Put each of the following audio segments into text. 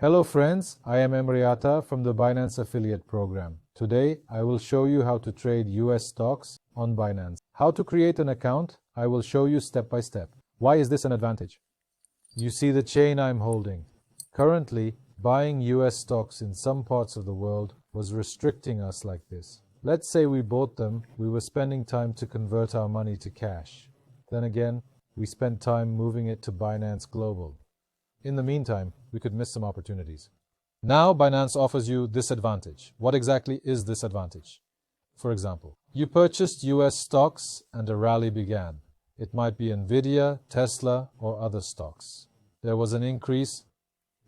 Hello friends, I am Emriata from the Binance Affiliate Program. Today, I will show you how to trade US stocks on Binance. How to create an account, I will show you step by step. Why is this an advantage? You see the chain I'm holding. Currently, buying US stocks in some parts of the world was restricting us like this. Let's say we bought them, we were spending time to convert our money to cash. Then again, we spent time moving it to Binance Global. In the meantime, we could miss some opportunities. Now Binance offers you this advantage. What exactly is this advantage? For example, you purchased US stocks and a rally began. It might be Nvidia, Tesla, or other stocks. There was an increase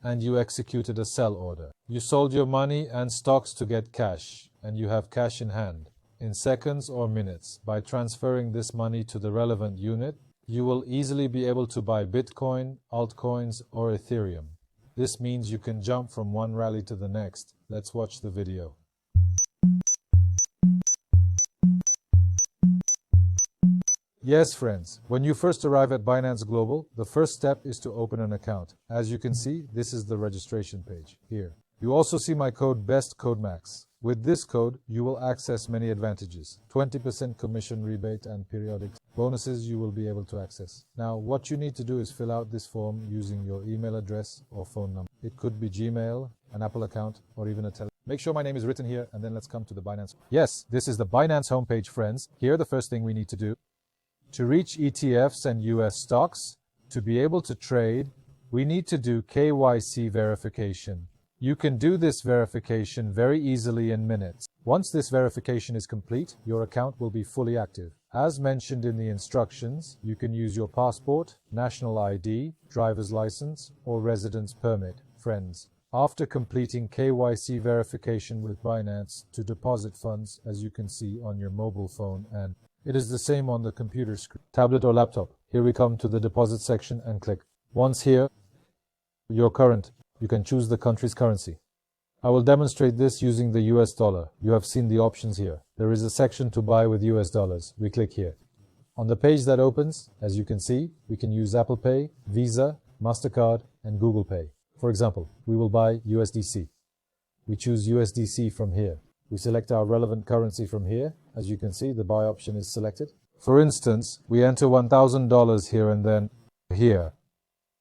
and you executed a sell order. You sold your money and stocks to get cash, and you have cash in hand. In seconds or minutes, by transferring this money to the relevant unit, you will easily be able to buy Bitcoin, altcoins, or Ethereum. This means you can jump from one rally to the next. Let's watch the video. Yes, friends, when you first arrive at Binance Global, the first step is to open an account. As you can see, this is the registration page here. You also see my code BESTCODEMAX. With this code, you will access many advantages. 20% commission rebate and periodic bonuses you will be able to access. Now, what you need to do is fill out this form using your email address or phone number. It could be Gmail, an Apple account, or even a Telegram. Make sure my name is written here, and then let's come to the Binance. Yes, this is the Binance homepage, friends. Here, the first thing we need to do. To reach ETFs and US stocks, to be able to trade, we need to do KYC verification. You can do this verification very easily in minutes. Once this verification is complete, your account will be fully active. As mentioned in the instructions, you can use your passport, national ID, driver's license, or residence permit. Friends, after completing KYC verification with Binance to deposit funds, as you can see on your mobile phone, and it is the same on the computer screen, tablet or laptop. Here we come to the deposit section and click. Once here, your current. You can choose the country's currency. I will demonstrate this using the US dollar. You have seen the options here. There is a section to buy with US dollars. We click here. On the page that opens, as you can see, we can use Apple Pay, Visa, MasterCard, and Google Pay. For example, we will buy USDC. We choose USDC from here. We select our relevant currency from here. As you can see, the buy option is selected. For instance, we enter $1,000 here and then here.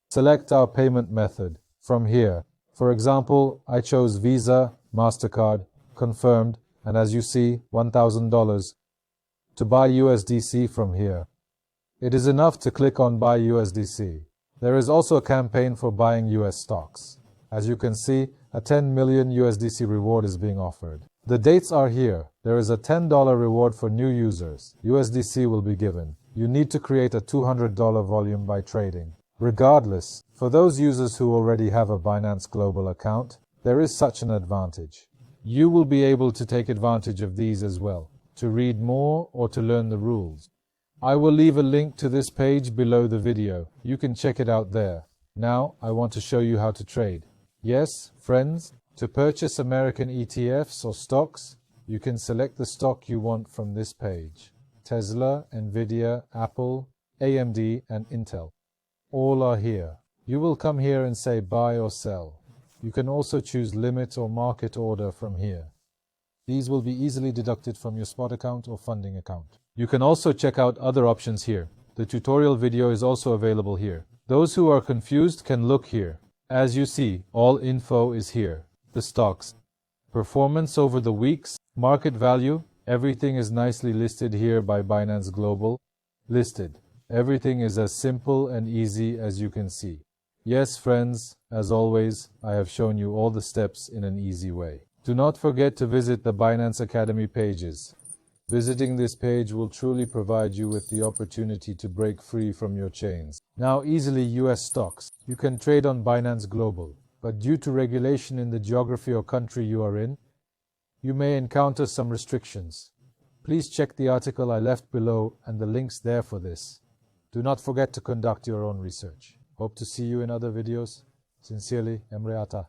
Select our payment method from here. For example, I chose Visa, MasterCard, confirmed, and as you see, $1,000 to buy USDC from here. It is enough to click on Buy USDC. There is also a campaign for buying US stocks. As you can see, a 10 million USDC reward is being offered. The dates are here. There is a $10 reward for new users. USDC will be given. You need to create a $200 volume by trading. Regardless, for those users who already have a Binance Global account, there is such an advantage. You will be able to take advantage of these as well, to read more or to learn the rules. I will leave a link to this page below the video. You can check it out there. Now, I want to show you how to trade. Yes, friends, to purchase American ETFs or stocks, you can select the stock you want from this page. Tesla, Nvidia, Apple, AMD, and Intel. All are here. You will come here and say buy or sell. You can also choose limit or market order from here. These will be easily deducted from your spot account or funding account. You can also check out other options here. The tutorial video is also available here. Those who are confused can look here. As you see, all info is here. The stocks, performance over the weeks, market value, everything is nicely listed here by Binance Global. Listed. Everything is as simple and easy as you can see. Yes, friends, as always, I have shown you all the steps in an easy way. Do not forget to visit the Binance Academy pages. Visiting this page will truly provide you with the opportunity to break free from your chains. Now, easily US stocks. You can trade on Binance Global, but due to regulation in the geography or country you are in, you may encounter some restrictions. Please check the article I left below and the links there for this. Do not forget to conduct your own research. Hope to see you in other videos. Sincerely, Emriata.